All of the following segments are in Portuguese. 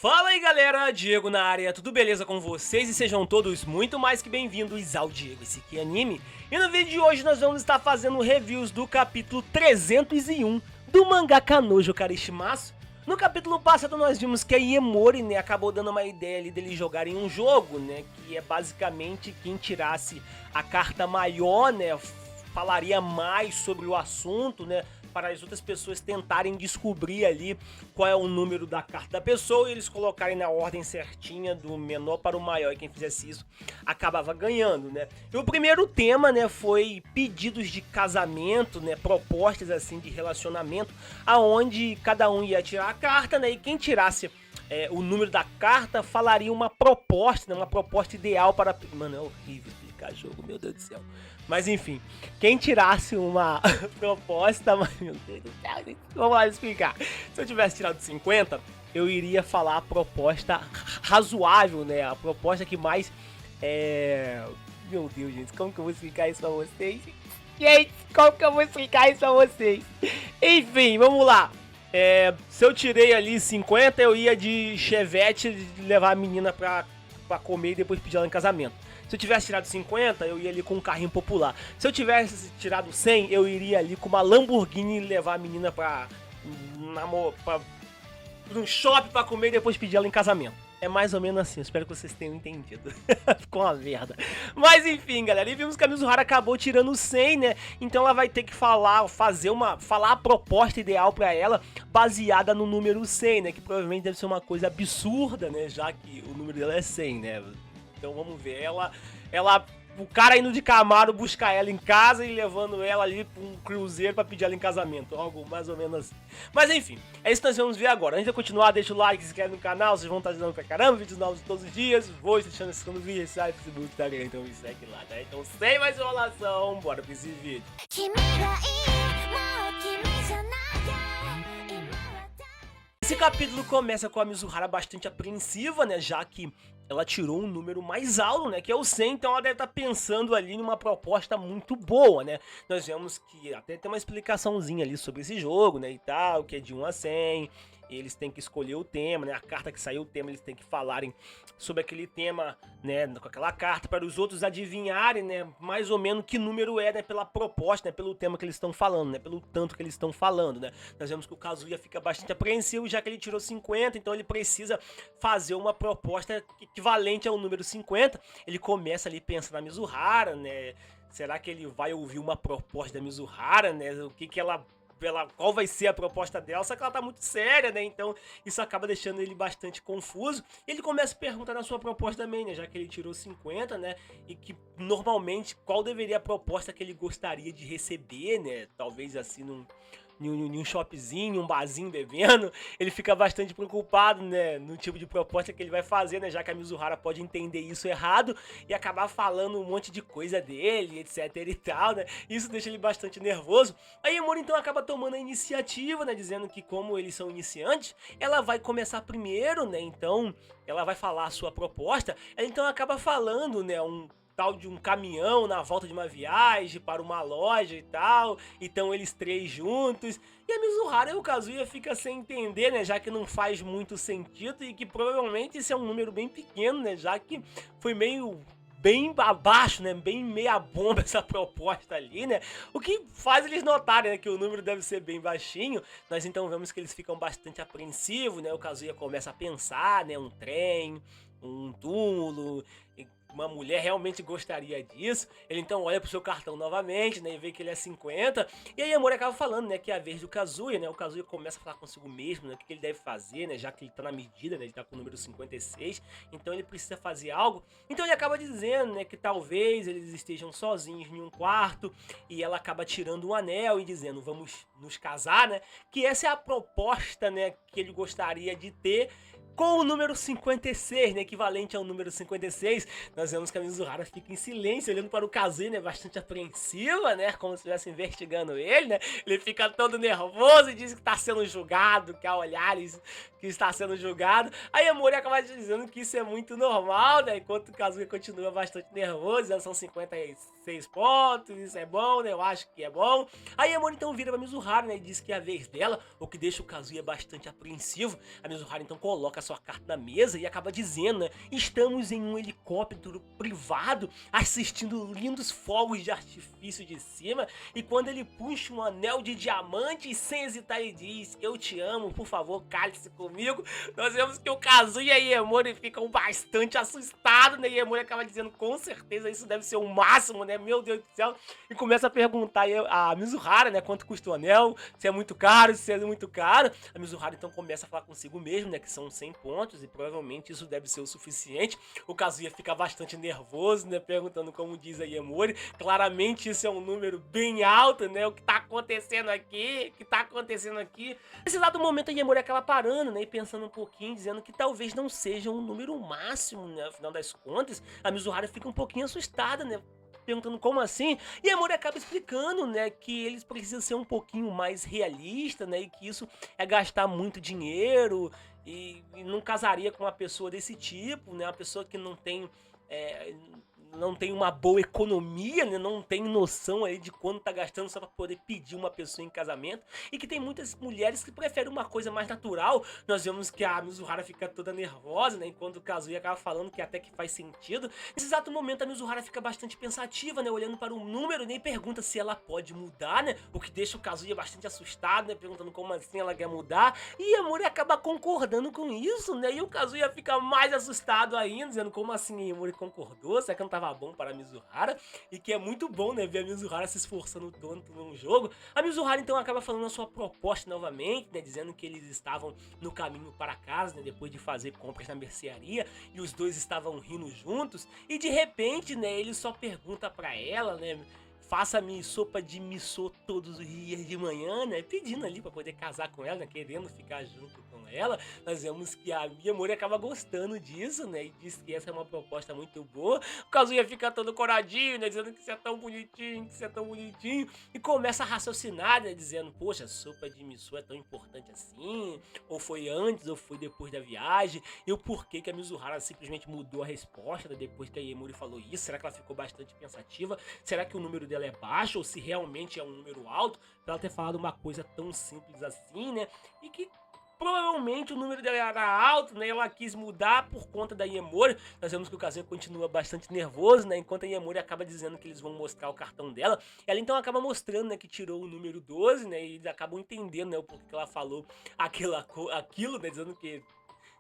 Fala aí galera, Diego na área, tudo beleza com vocês? E sejam todos muito mais que bem-vindos ao Diego Esse Aqui Anime. E no vídeo de hoje nós vamos estar fazendo reviews do capítulo 301 do mangá Kanojo Karishimasu. No capítulo passado nós vimos que a Iemori, né, acabou dando uma ideia ali deles jogarem um jogo, né, que é basicamente quem tirasse a carta maior, né, falaria mais sobre o assunto, né, para as outras pessoas tentarem descobrir ali qual é o número da carta da pessoa e eles colocarem na ordem certinha do menor para o maior, e quem fizesse isso acabava ganhando, né? E o primeiro tema, né, foi pedidos de casamento, né, propostas assim de relacionamento, aonde cada um ia tirar a carta, né, e quem tirasse o número da carta falaria uma proposta, né, uma proposta ideal para... Mano, é horrível explicar jogo, meu Deus do céu. Mas enfim, quem tirasse uma proposta, meu Deus do céu, vamos lá explicar. Se eu tivesse tirado 50, eu iria falar a proposta razoável, né? A proposta que mais Meu Deus, gente, como que eu vou explicar isso pra vocês? Gente, como que eu vou explicar isso pra vocês? Enfim, vamos lá. Se eu tirei ali 50, eu ia de Chevette levar a menina pra comer e depois pedir ela em casamento. Se eu tivesse tirado 50, eu ia ali com um carrinho popular. Se eu tivesse tirado 100, eu iria ali com uma Lamborghini levar a menina pra um shopping pra comer e depois pedir ela em casamento. É mais ou menos assim, eu espero que vocês tenham entendido. Ficou uma merda. Mas enfim, galera, e vimos que a Mizuhara acabou tirando 100, né? Então ela vai ter que falar a proposta ideal pra ela, baseada no número 100, né? Que provavelmente deve ser uma coisa absurda, né? Já que o número dela é 100, né? Então vamos ver, o cara indo de Camaro buscar ela em casa e levando ela ali pra um cruzeiro pra pedir ela em casamento, algo mais ou menos assim. Mas enfim, é isso que nós vamos ver agora. Antes de continuar, deixa o like, se inscreve no canal, vocês vão estar ajudando pra caramba, vídeos novos todos os dias. Vou deixando esse segundo vídeo, sai, Facebook, Instagram, então me segue lá, tá? Então sem mais enrolação, bora pra esse vídeo. Esse capítulo começa com a Mizuhara bastante apreensiva, né, já que ela tirou um número mais alto, né, que é o 100, então ela deve estar pensando ali numa proposta muito boa, né. Nós vemos que até tem uma explicaçãozinha ali sobre esse jogo, né, e tal, que é de 1 a 100, e eles têm que escolher o tema, né, a carta que saiu o tema, eles têm que falarem sobre aquele tema, né, com aquela carta, para os outros adivinharem, né, mais ou menos que número é, né, pela proposta, né, pelo tema que eles estão falando, né, pelo tanto que eles estão falando, né. Nós vemos que o Kazuya fica bastante apreensivo, já que ele tirou 50, então ele precisa fazer uma proposta equivalente ao número 50. Ele começa ali pensando na Mizuhara, né, será que ele vai ouvir uma proposta da Mizuhara, né, o que ela qual vai ser a proposta dela, só que ela tá muito séria, né, então isso acaba deixando ele bastante confuso, e ele começa a perguntar na sua proposta também, né, já que ele tirou 50, né, e que normalmente qual deveria a proposta que ele gostaria de receber, né, talvez assim em um shopzinho, um barzinho bebendo, ele fica bastante preocupado, né, no tipo de proposta que ele vai fazer, né, já que a Mizuhara pode entender isso errado e acabar falando um monte de coisa dele, etc e tal, né, isso deixa ele bastante nervoso. A Iemori então acaba tomando a iniciativa, né, dizendo que como eles são iniciantes, ela vai começar primeiro, né, então ela vai falar a sua proposta, ela então acaba falando, né, um tal de um caminhão na volta de uma viagem para uma loja e tal, então eles três juntos, e a Mizuhara e o Kazuya fica sem entender, né, já que não faz muito sentido e que provavelmente esse é um número bem pequeno, né, já que foi bem abaixo, né, bem meia bomba essa proposta ali, né, o que faz eles notarem, né, que o número deve ser bem baixinho. Nós então vemos que eles ficam bastante apreensivos, né, o Kazuya começa a pensar, né, um trem, um túmulo, uma mulher realmente gostaria disso. Ele então olha pro seu cartão novamente, né, e vê que ele é 50, e aí a Iemori acaba falando, né, que é a vez do Kazuya, né, o Kazuya começa a falar consigo mesmo, né, o que ele deve fazer, né, já que ele tá na medida, né, ele tá com o número 56, então ele precisa fazer algo, então ele acaba dizendo, né, que talvez eles estejam sozinhos em um quarto, e ela acaba tirando um anel e dizendo, vamos nos casar, né, que essa é a proposta, né, que ele gostaria de ter, com o número 56, né, equivalente ao número 56, nós vemos que a Mizuhara fica em silêncio, olhando para o Kazuya, né, bastante apreensiva, né, como se estivesse investigando ele, né, ele fica todo nervoso e diz que está sendo julgado, que há olhares que está sendo julgado. Aí a Iemori acaba dizendo que isso é muito normal, né, enquanto o Kazuya continua bastante nervoso, já são 56 pontos, isso é bom, né, eu acho que é bom. Aí a Iemori então vira para a Mizuhara, né, e diz que é a vez dela, o que deixa o Kazuya bastante apreensivo. A Mizuhara então coloca a sua carta na mesa e acaba dizendo, né, estamos em um helicóptero privado assistindo lindos fogos de artifício de cima, e quando ele puxa um anel de diamante e sem hesitar ele diz, eu te amo, por favor, cale-se comigo. Nós vemos que o Kazuya e Iemori ficam bastante assustados, né, e Iemori acaba dizendo, com certeza isso deve ser o máximo, né, meu Deus do céu, e começa a perguntar a Mizuhara, né, quanto custa o anel, se é muito caro, se é muito caro. A Mizuhara então começa a falar consigo mesmo, né, que são 100 pontos e provavelmente isso deve ser o suficiente. O Kazuya fica bastante nervoso, né, perguntando como diz a Iemori, claramente isso é um número bem alto, né, o que tá acontecendo aqui, o que tá acontecendo aqui. Nesse dado momento a Iemori acaba parando, né, e pensando um pouquinho, dizendo que talvez não seja um número máximo, né, afinal das contas, a Mizuhara fica um pouquinho assustada, né, perguntando como assim, e a Iemori acaba explicando, né, que eles precisam ser um pouquinho mais realistas, né, e que isso é gastar muito dinheiro e não casaria com uma pessoa desse tipo, né, uma pessoa que não tem uma boa economia, né? Não tem noção aí de quanto tá gastando só pra poder pedir uma pessoa em casamento, e que tem muitas mulheres que preferem uma coisa mais natural. Nós vemos que a Mizuhara fica toda nervosa, né? Enquanto o Kazuya acaba falando que até que faz sentido. Nesse exato momento a Mizuhara fica bastante pensativa, né? Olhando para o número, né? E pergunta se ela pode mudar, né? O que deixa o Kazuya bastante assustado, né? Perguntando como assim ela quer mudar, e a Iemori acaba concordando com isso, né? E o Kazuya fica mais assustado ainda, dizendo como assim a Iemori concordou, será que não tava bom para a Mizuhara, e que é muito bom, né, ver a Mizuhara se esforçando tanto num jogo. A Mizuhara então acaba falando a sua proposta novamente, né, dizendo que eles estavam no caminho para casa, né, depois de fazer compras na mercearia, e os dois estavam rindo juntos, e de repente, né, ele só pergunta para ela, né, faça-me sopa de miso todos os dias de manhã, né? Pedindo ali pra poder casar com ela, né? Querendo ficar junto com ela. Nós vemos que a Iemori acaba gostando disso, né? E diz que essa é uma proposta muito boa. O Kazuya fica todo coradinho, né? Dizendo que isso é tão bonitinho, que isso é tão bonitinho. E começa a raciocinar, né? Dizendo, poxa, sopa de miso é tão importante assim? Ou foi antes, ou foi depois da viagem? E o porquê que a Mizuhara simplesmente mudou a resposta, né? Depois que a Iemori falou isso? Será que ela ficou bastante pensativa? Será que o número dela é baixo, ou se realmente é um número alto, pra ela ter falado uma coisa tão simples assim, né? E que provavelmente o número dela era alto, né? Ela quis mudar por conta da Iemori. Nós vemos que o Kazuya continua bastante nervoso, né? Enquanto a Iemori acaba dizendo que eles vão mostrar o cartão dela. Ela então acaba mostrando, né, que tirou o número 12, né? E eles acabam entendendo, né, o porquê que ela falou aquilo, né? Dizendo que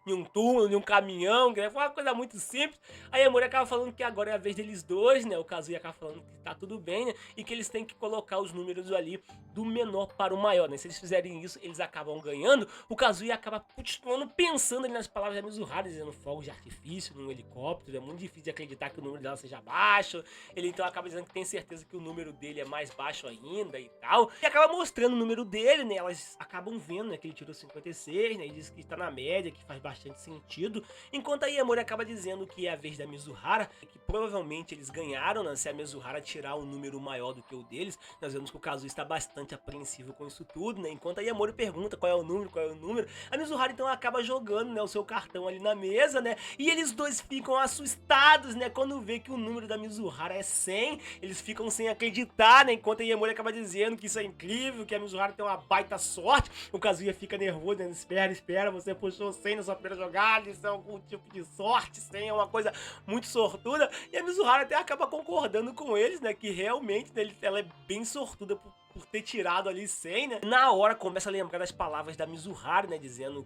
em um túmulo, em um caminhão, que foi uma coisa muito simples. Aí a Iemori acaba falando que agora é a vez deles dois, né? O Kazuya acaba falando que tá tudo bem, né? E que eles têm que colocar os números ali do menor para o maior, né? Se eles fizerem isso, eles acabam ganhando. O Kazuya acaba continuando pensando ali nas palavras da Mizuhara, dizendo fogos de artifício num helicóptero. É muito difícil de acreditar que o número dela seja baixo. Ele então acaba dizendo que tem certeza que o número dele é mais baixo ainda e tal. E acaba mostrando o número dele, né? Elas acabam vendo, né, que ele tirou 56, né? E diz que tá na média, que faz bastante sentido, enquanto a Iemori acaba dizendo que é a vez da Mizuhara, que provavelmente eles ganharam, né, se a Mizuhara tirar um número maior do que o deles. Nós vemos que o Kazuya está bastante apreensivo com isso tudo, né, enquanto a Iemori pergunta qual é o número, a Mizuhara então acaba jogando, né, o seu cartão ali na mesa, né, e eles dois ficam assustados, né, quando vê que o número da Mizuhara é 100, eles ficam sem acreditar, né, enquanto a Iemori acaba dizendo que isso é incrível, que a Mizuhara tem uma baita sorte. O Kazuya fica nervoso, né, espera, você puxou 100 na sua primeira jogada, isso é algum tipo de sorte, sim, é uma coisa muito sortuda. E a Mizuhara até acaba concordando com eles, né, que realmente, né, ela é bem sortuda por ter tirado ali 100, né. Na hora começa a lembrar das palavras da Mizuhara, né, dizendo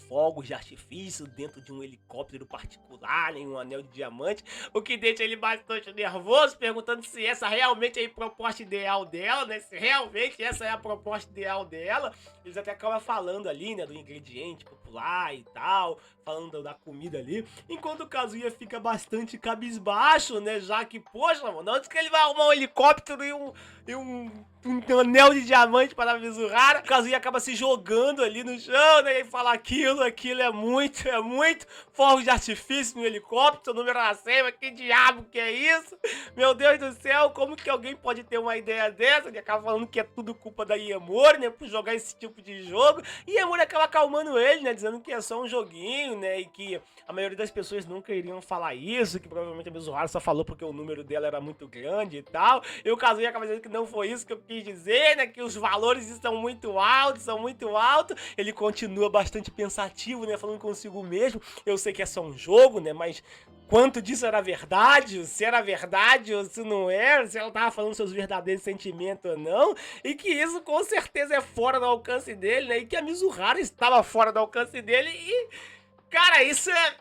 fogos de artifício dentro de um helicóptero particular, em um anel de diamante, o que deixa ele bastante nervoso, perguntando se essa realmente é a proposta ideal dela, né, se realmente essa é a proposta ideal dela. Eles até acabam falando ali, né, do ingrediente popular e tal, falando da comida ali, enquanto o Kazuya fica bastante cabisbaixo, né, já que, poxa, mano, onde que ele vai arrumar um helicóptero e um anel de diamante para a Mizuhara? O Kazuya acaba se jogando ali no chão, né, e fala aquilo é muito, fogos de artifício no helicóptero, número na cima, que diabo que é isso? Meu Deus do céu, como que alguém pode ter uma ideia dessa? Ele acaba falando que é tudo culpa da Iemori, né, por jogar esse tipo de jogo, e a Iemori acaba acalmando ele, né, dizendo que é só um joguinho, né, e que a maioria das pessoas nunca iriam falar isso, que provavelmente a Mizuhara só falou porque o número dela era muito grande e tal, e o Kazuya acaba dizendo que não foi isso que eu quis dizer, né, que os valores estão muito altos, ele continua bastante pensativo, né, falando consigo mesmo, eu sei que é só um jogo, né, mas quanto disso era verdade, se era verdade ou se não era, se ela tava falando seus verdadeiros sentimentos ou não, e que isso com certeza é fora do alcance dele, né, e que a Mizuhara estava fora do alcance dele e, cara, isso é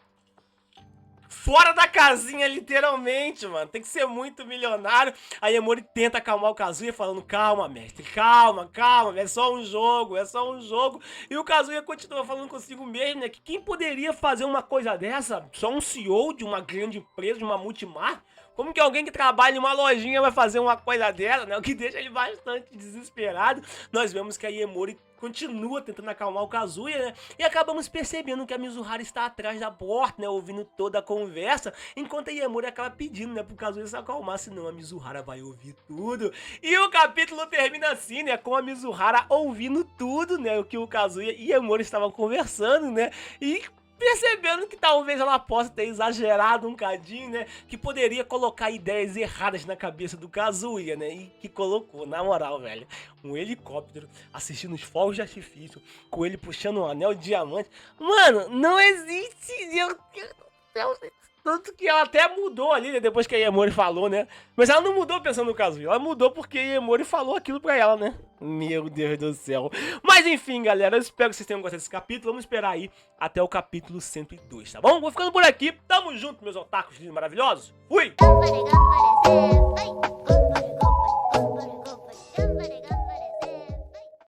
fora da casinha, literalmente, mano. Tem que ser muito milionário. A Emori tenta acalmar o Kazuya, falando, calma, mestre, calma, calma, é só um jogo, é só um jogo. E o Kazuya continua falando consigo mesmo, né, que quem poderia fazer uma coisa dessa? Só um CEO de uma grande empresa, de uma multimar? Como que alguém que trabalha em uma lojinha vai fazer uma coisa dela, né? O que deixa ele bastante desesperado. Nós vemos que a Emori continua tentando acalmar o Kazuya, né? E acabamos percebendo que a Mizuhara está atrás da porta, né? Ouvindo toda a conversa, enquanto a Emori acaba pedindo, né? Pro Kazuya se acalmar, senão a Mizuhara vai ouvir tudo. E o capítulo termina assim, né? Com a Mizuhara ouvindo tudo, né? O que o Kazuya e a Emori estavam conversando, né? E percebendo que talvez ela possa ter exagerado um cadinho, né? Que poderia colocar ideias erradas na cabeça do Kazuya, né? E que colocou, na moral, velho, um helicóptero assistindo os fogos de artifício, com ele puxando um anel de diamante. Mano, não existe... Tanto que ela até mudou ali, né, depois que a Emori falou, né? Mas ela não mudou pensando no Kazuya, ela mudou porque a Emori falou aquilo pra ela, né? Meu Deus do céu. Mas enfim, galera, eu espero que vocês tenham gostado desse capítulo. Vamos esperar aí até o capítulo 102, tá bom? Vou ficando por aqui. Tamo junto, meus otakus lindos maravilhosos. Fui!頑張れ頑張れ先輩